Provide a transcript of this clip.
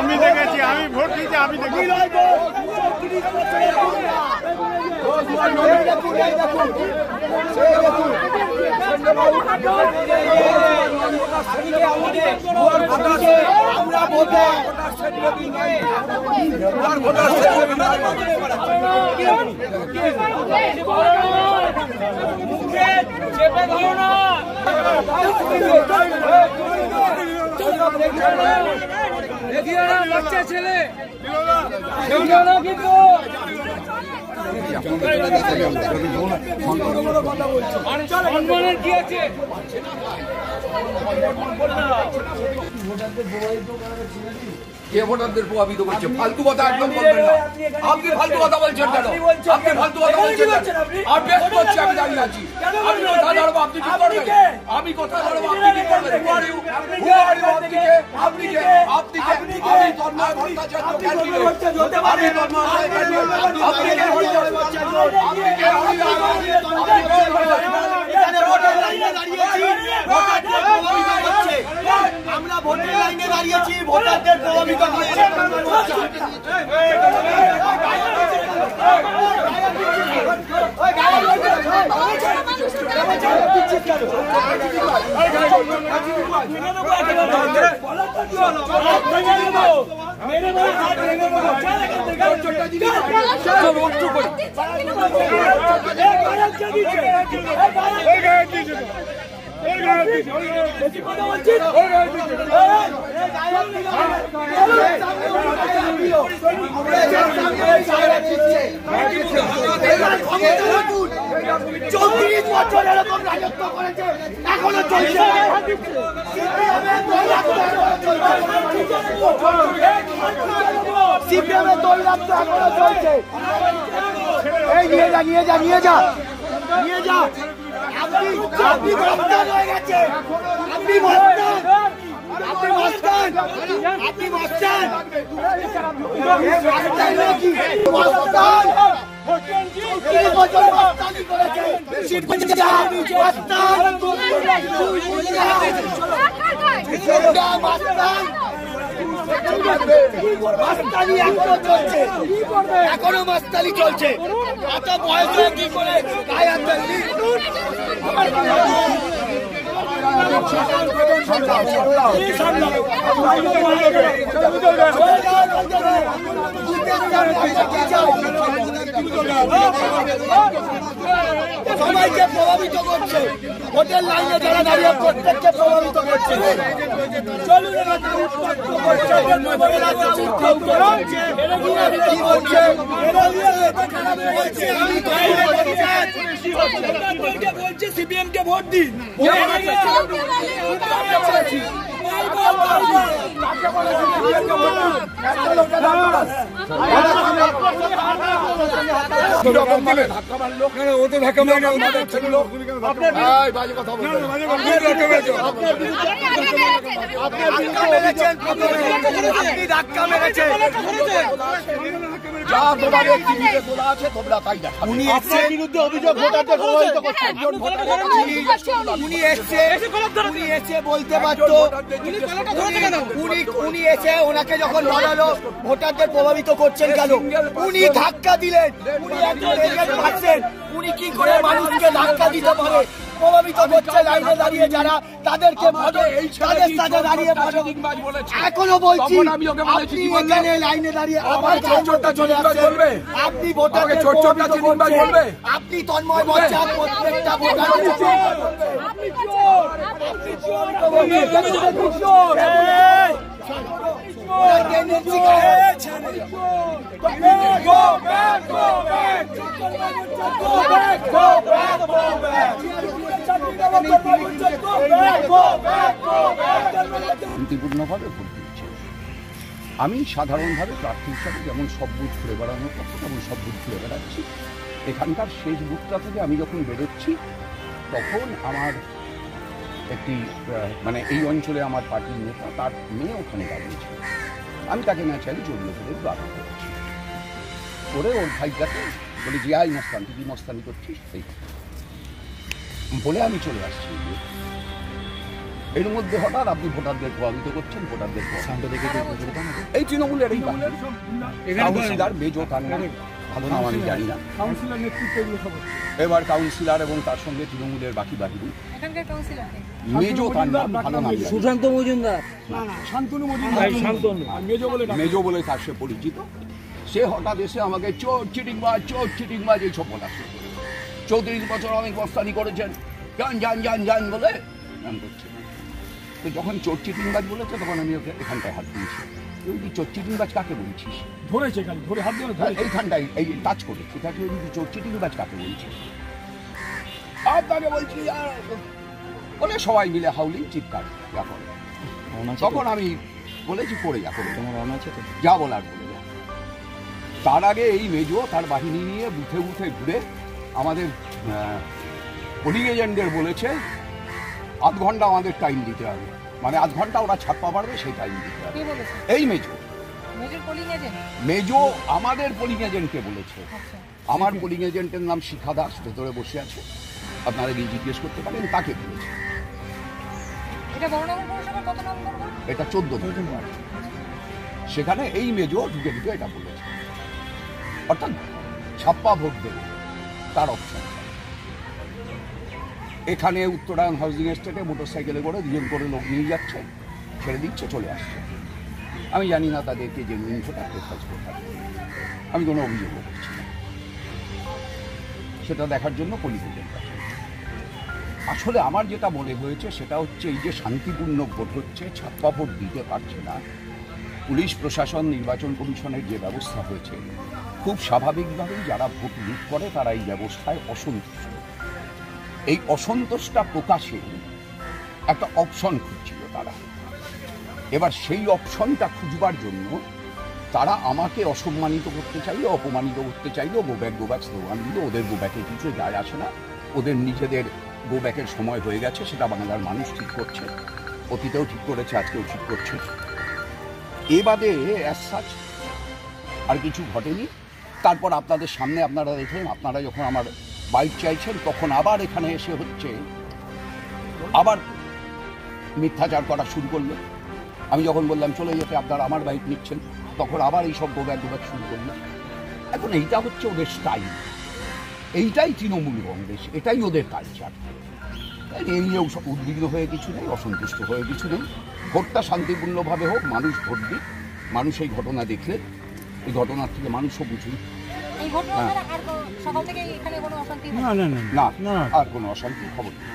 আমি দেখেছি, আমি ভোট দিয়েছি, আমি দেখেছি। বাচ্চা ছেলে কিন্তু সম্মানের কি আছে? কে ভোটারদের প্রভাবিত করছে? ফালতু কথা একদম বলবেন না। আপনি ফালতু কথা বলছেন কেন? আপনি ফালতু কথা বলছেন কেন? আর ব্যস্ত হচ্ছে, আমি দাঁড়িয়ে আছি। আমি কথা লড়বো, আপনি কি করবেন? আমি কথা লড়বো, আপনি কি করবেন? আপনি কে? আপনি কে? আমি তন্ময় ভট্টাচার্য ক্যান্ডিডেট। আমি তন্ময় ক্যান্ডিডেট। আপনি কে? আপনি কে? আমরা ভোটের লাইনে দাঁড়িয়েছি, ভোটারদের প্রভাবিত করছে। এখনো চলছে। সিপিএমের দৌড়াত্ম এখনো চলছে। এই নিয়ে যা নিয়ে যা নিয়ে যা নিয়ে যা। আপনি মস্তান হয়ে গেছে। আপনি মস্তান, আপনি মস্তান, আপনি মস্তান, মস্তান। এখনো মাস্তানি চলছে। এত বয়স কি করে গায়ে হাত দিলি? সবাইকে প্রভাবিত করছে। হোটেল লাইনে যারা দাঁড়িয়ে প্রত্যেককে প্রভাবিত করছে। বলছে সিপিএম কে ভোট দিন। ধাক্কা মেরেছে। যা তোমাদের টিভিতে তোলা আছে তোমরা তাই দেখো। উনি এসেছেন বিরুদ্ধে অভিযোগ ভোটারদের প্রভাবিত করছেন। উনি এসে বলতে পারতো। উনি এসে ওনাকে যখন বলালো ভোটারদের প্রভাবিত করছেন কেন, উনি ধাক্কা দিলেন। উনি একজন এজেন্ট পাচ্ছেন। উনি কি করে মানুষকে ধাক্কা দিতে পারে? প্রভাবিত করছে লাইনে দাঁড়িয়ে যারা, তাদেরকে তাদের সাথে দাঁড়িয়ে এখনো বলছি আপনি এখানে লাইনে দাঁড়িয়ে আবার চোরটা চলে আসছে। আপনি ভোটারকে প্রভাবিত করছেন। আপনি তন্ময় বচ্চা প্রত্যেকটা ভোটার শান্তিপূর্ণভাবে ভোট দিচ্ছে। আমি সাধারণভাবে প্রার্থী হিসাবে যেমন সব বুথ ঘুরে বেড়ানোর কথা তেমন সব বুথ ঘুরে বেড়াচ্ছি। এখানকার শেষ বুথটা থেকে আমি যখন বেরোচ্ছি তখন আমার একটি মানে এই অঞ্চলে আমার পার্টির নেতা, তার মেয়ে ওখানে দাঁড়িয়েছে। আমি তাকে ন্যাচারালি জড়িয়ে ধরে ব্রাভো করেছি, করে ওর ভাইটাকে বলি যে আই মস্তান, তুই মস্তানি করছিস এই বলে আমি চলে আসছি। এর মধ্যে হঠাৎ আপনি ভোটারদের প্রভাবিত করছেন, ভোটারদের এই তৃণমূলের এই কাউন্সিলর মেজো তার নাম, ভালো নাম আমি জানি না, এবার কাউন্সিলর এবং তার সঙ্গে তৃণমূলের বাকি বাহিনী মেজো তার নাম, ভালো নাম সুশান্ত মজুমদার, মেজো বলে তার সে পরিচিত। সে হঠাৎ এসে আমাকে চোর চিটিংবাজ এইসব বলা শুরু করে। 34 বছর অনেক বস্তানি করেছেন, যান বলে গান করছে। তো যখন চোর চিটিংবাজ বলেছে তখন আমি ওকে এখানটায় হাত দিয়েছি। তুই চোর চিটিংবাজ কাকে বলছিস? ধরেছে খালি ধরে হাত দিয়ে এইখানটায় এই টাচ করে ঠিক আছে, চোর চিটিংবাজ কাকে বলছিস? আপনাকে বলছি বলে সবাই মিলে হাউলিং চিৎকার করে। তখন আমি বলেছি পড়ে যা, করে যা বলার বলে যা। তার আগে এই মেজো তার বাহিনী নিয়ে বুথে বুথে ঘুরে আমাদের পোলিং এজেন্টদের বলেছে আধ ঘন্টা আমাদের টাইম দিতে হবে, মানে আধ ঘন্টা ওরা ছাপ্পা পারবে সেই টাইম দিতে হবে। এই মেজো আমাদের পোলিং এজেন্টকে বলেছে। আমার পোলিং এজেন্টের নাম শিখা দাস, ভেতরে বসে আছে, আপনারা গিয়ে জিজ্ঞেস করতে পারেন, তাকে বলেছে। এটা 14 নম্বর। সেখানে এই মেজো ঢুকে এটা বলেছে, অর্থাৎ ছাপ্পা ভোট দেবে তার অপশন। এখানে উত্তরায়ণ হাউজিং এস্টেটে মোটরসাইকেলে করে 2জন করে লোক নিয়ে যাচ্ছে, ছেড়ে দিচ্ছে, চলে আসছে। আমি জানি না তাদেরকে জেনুইন ভোটার প্রেফারেন্স কোথায়, আমি কোনো অভিযোগও করছি না, সেটা দেখার জন্য পুলিশ এজেন্ট আছে। আসলে আমার যেটা মনে হয়েছে সেটা হচ্ছে এই যে শান্তিপূর্ণ ভোট হচ্ছে, ছাপ্পা ভোট দিতে পারছে না, পুলিশ প্রশাসন নির্বাচন কমিশনের যে ব্যবস্থা হয়েছে, খুব স্বাভাবিকভাবেই যারা ভোট লুট করে তারা এই ব্যবস্থায় অসন্তুষ্ট। এই অসন্তোষটা প্রকাশে একটা অপশন খুঁজছিল তারা। এবার সেই অপশনটা খুঁজবার জন্য তারা আমাকে অসম্মানিত করতে চাইলো, অপমানিত করতে চাইলো, গো ব্যাক স্লোগান দিল। ওদের গো ব্যাকে কিছু যায় আসে না, ওদের নিজেদের গো ব্যাকের সময় হয়ে গেছে, সেটা বাংলার মানুষ ঠিক করছে, অতীতেও ঠিক করেছে, আজকেও ঠিক করছে। এ বাদে অ্যাজ সাচ আর কিছু ঘটেনি। তারপর আপনাদের সামনে আপনারা দেখলেন, আপনারা যখন আমার বাইক চাইছেন তখন আবার এখানে এসে হচ্ছে আবার মিথ্যাচার করা শুরু করলো। আমি যখন বললাম চলে যেতে, আপনারা আমার বাইক নিচ্ছেন, তখন আবার এইসব গোব্যাক শুরু করলো। এখন এইটা হচ্ছে ওদের স্টাইল, এইটাই তৃণমূল কংগ্রেস, এটাই ওদের কালচার। এই নিয়েও উদ্বিগ্ন হয়ে কিছু নেই, অসন্তুষ্ট হয়ে কিছু নেই। ভোটটা শান্তিপূর্ণভাবে হোক, মানুষ ভোট দিক, মানুষ এই ঘটনা দেখলে এই ঘটনার থেকে মানুষও বুঝুন। না আর কোনো অশান্তির খবর নেই।